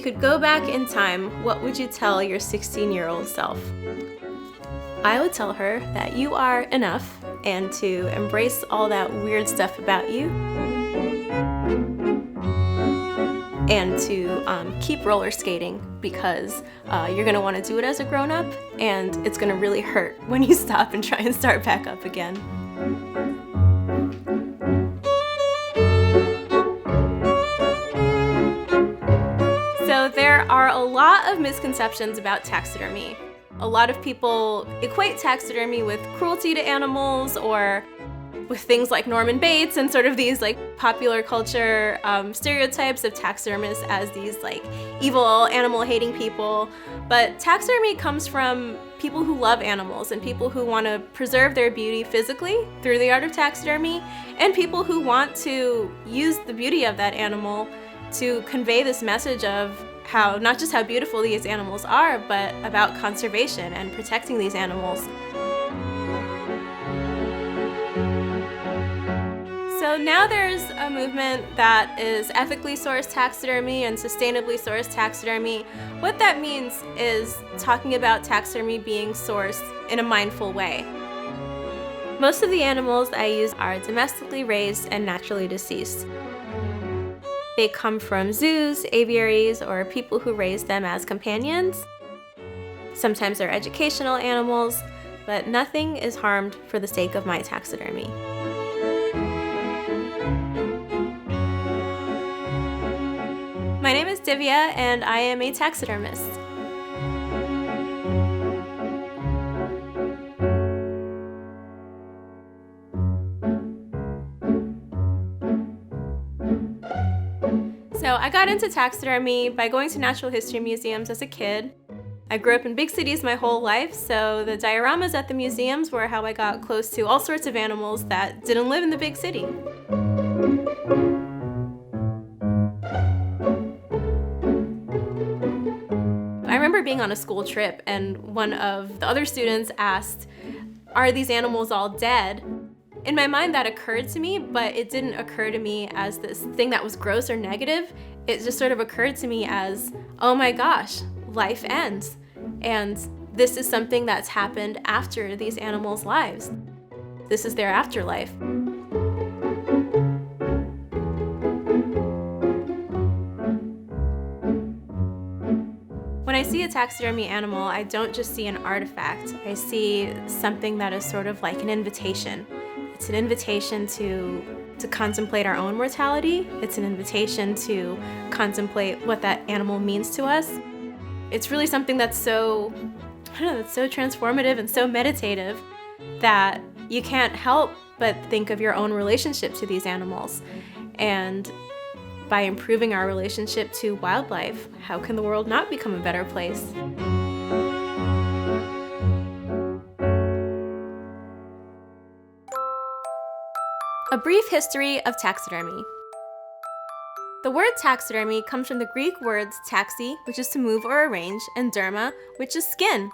you could go back in time, what would you tell your 16-year-old self? I would tell her that you are enough and to embrace all that weird stuff about you and to keep roller skating because you're going to want to do it as a grown-up and it's going to really hurt when you stop and try and start back up again. So there are a lot of misconceptions about taxidermy. A lot of people equate taxidermy with cruelty to animals or with things like Norman Bates and sort of these like popular culture stereotypes of taxidermists as these like evil animal-hating people. But taxidermy comes from people who love animals and people who want to preserve their beauty physically through the art of taxidermy, and people who want to use the beauty of that animal to convey this message of how, not just how beautiful these animals are, but about conservation and protecting these animals. So now there's a movement that is ethically sourced taxidermy and sustainably sourced taxidermy. What that means is talking about taxidermy being sourced in a mindful way. Most of the animals I use are domestically raised and naturally deceased. They come from zoos, aviaries, or people who raise them as companions. Sometimes they're educational animals, but nothing is harmed for the sake of my taxidermy. My name is Divya, and I am a taxidermist. So I got into taxidermy by going to natural history museums as a kid. I grew up in big cities my whole life, so the dioramas at the museums were how I got close to all sorts of animals that didn't live in the big city. I remember being on a school trip and one of the other students asked, "Are these animals all dead?" In my mind that occurred to me, but it didn't occur to me as this thing that was gross or negative. It just sort of occurred to me as, oh my gosh, life ends. And this is something that's happened after these animals' lives. This is their afterlife. When I see a taxidermy animal, I don't just see an artifact. I see something that is sort of like an invitation. It's an invitation to contemplate our own mortality. It's an invitation to contemplate what that animal means to us. It's really something that's so transformative and so meditative that you can't help but think of your own relationship to these animals. And by improving our relationship to wildlife, how can the world not become a better place? A brief history of taxidermy. The word taxidermy comes from the Greek words taxi, which is to move or arrange, and derma, which is skin.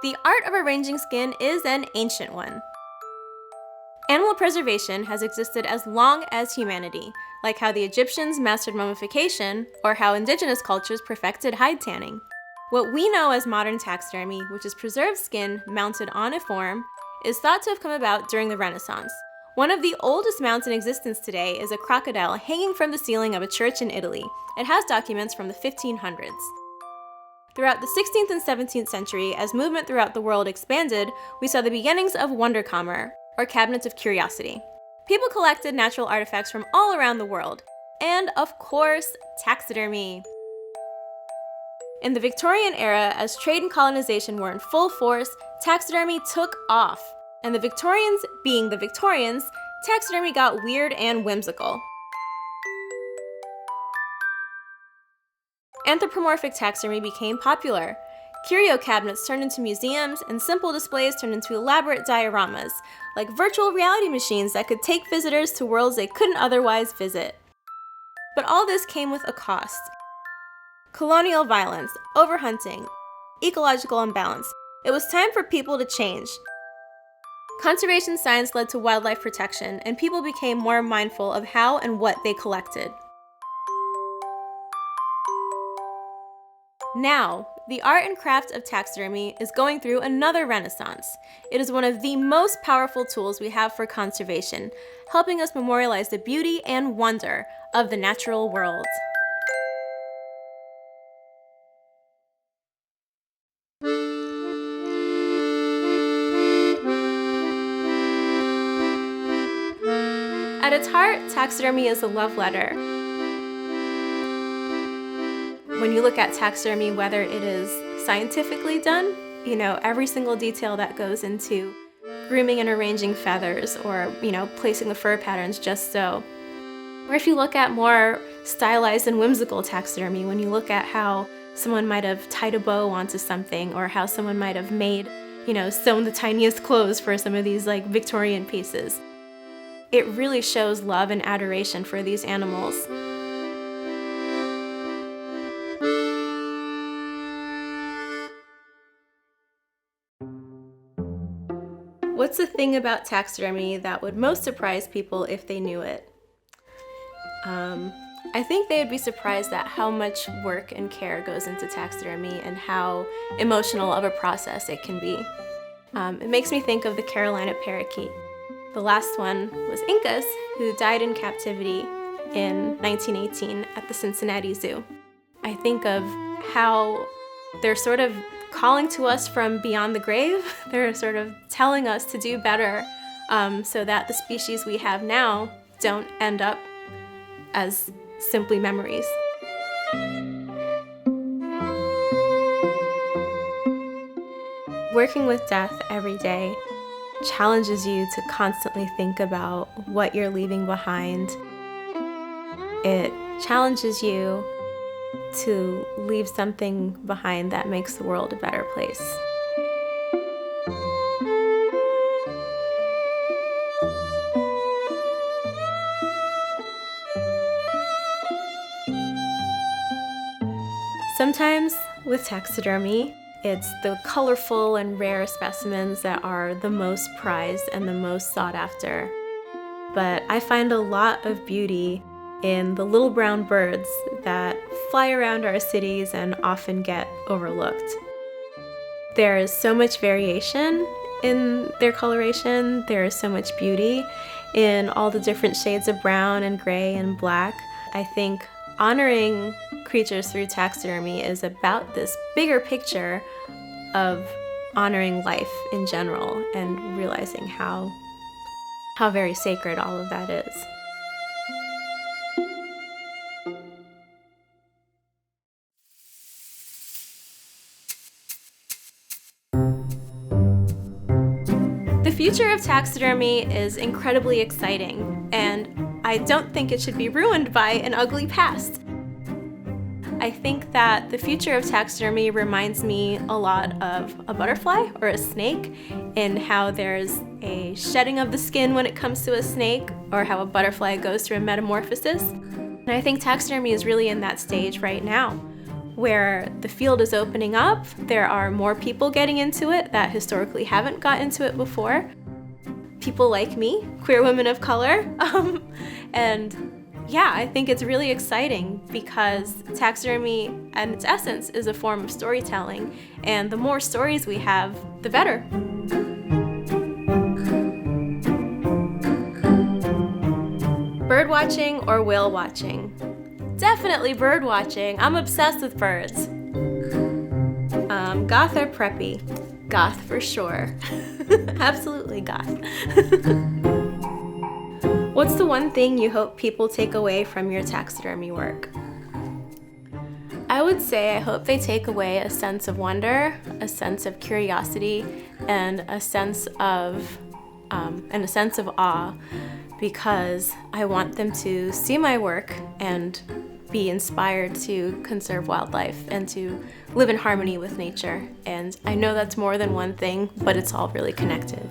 The art of arranging skin is an ancient one. Animal preservation has existed as long as humanity, like how the Egyptians mastered mummification, or how indigenous cultures perfected hide tanning. What we know as modern taxidermy, which is preserved skin mounted on a form, is thought to have come about during the Renaissance. One of the oldest mounts in existence today is a crocodile hanging from the ceiling of a church in Italy. It has documents from the 1500s. Throughout the 16th and 17th century, as movement throughout the world expanded, we saw the beginnings of Wunderkammer, or cabinets of curiosity. People collected natural artifacts from all around the world. And, of course, taxidermy. In the Victorian era, as trade and colonization were in full force, taxidermy took off. And the Victorians being the Victorians, taxidermy got weird and whimsical. Anthropomorphic taxidermy became popular. Curio cabinets turned into museums, and simple displays turned into elaborate dioramas, like virtual reality machines that could take visitors to worlds they couldn't otherwise visit. But all this came with a cost. Colonial violence, overhunting, ecological imbalance. It was time for people to change. Conservation science led to wildlife protection, and people became more mindful of how and what they collected. Now, the art and craft of taxidermy is going through another renaissance. It is one of the most powerful tools we have for conservation, helping us memorialize the beauty and wonder of the natural world. At its heart, taxidermy is a love letter. When you look at taxidermy, whether it is scientifically done, every single detail that goes into grooming and arranging feathers or, placing the fur patterns just so. Or if you look at more stylized and whimsical taxidermy, when you look at how someone might have tied a bow onto something or how someone might have made, sewn the tiniest clothes for some of these Victorian pieces. It really shows love and adoration for these animals. What's the thing about taxidermy that would most surprise people if they knew it? I think they'd be surprised at how much work and care goes into taxidermy and how emotional of a process it can be. It makes me think of the Carolina parakeet. The last one was Incas, who died in captivity in 1918 at the Cincinnati Zoo. I think of how they're sort of calling to us from beyond the grave. They're sort of telling us to do better so that the species we have now don't end up as simply memories. Working with death every day challenges you to constantly think about what you're leaving behind. It challenges you to leave something behind that makes the world a better place. Sometimes with taxidermy, it's the colorful and rare specimens that are the most prized and the most sought after. But I find a lot of beauty in the little brown birds that fly around our cities and often get overlooked. There is so much variation in their coloration. There is so much beauty in all the different shades of brown and gray and black. I think honoring creatures through taxidermy is about this bigger picture of honoring life in general and realizing how very sacred all of that is. The future of taxidermy is incredibly exciting, and I don't think it should be ruined by an ugly past. I think that the future of taxidermy reminds me a lot of a butterfly or a snake, in how there's a shedding of the skin when it comes to a snake, or how a butterfly goes through a metamorphosis. And I think taxidermy is really in that stage right now, where the field is opening up. There are more people getting into it that historically haven't got into it before. People like me, queer women of color, and yeah, I think it's really exciting because taxidermy, at its essence, is a form of storytelling, and the more stories we have, the better. Bird watching or whale watching? Definitely bird watching. I'm obsessed with birds. Goth or preppy? Goth for sure. Absolutely goth. What's the one thing you hope people take away from your taxidermy work? I would say I hope they take away a sense of wonder, a sense of curiosity, and a sense of awe, because I want them to see my work and be inspired to conserve wildlife and to live in harmony with nature. And I know that's more than one thing, but it's all really connected.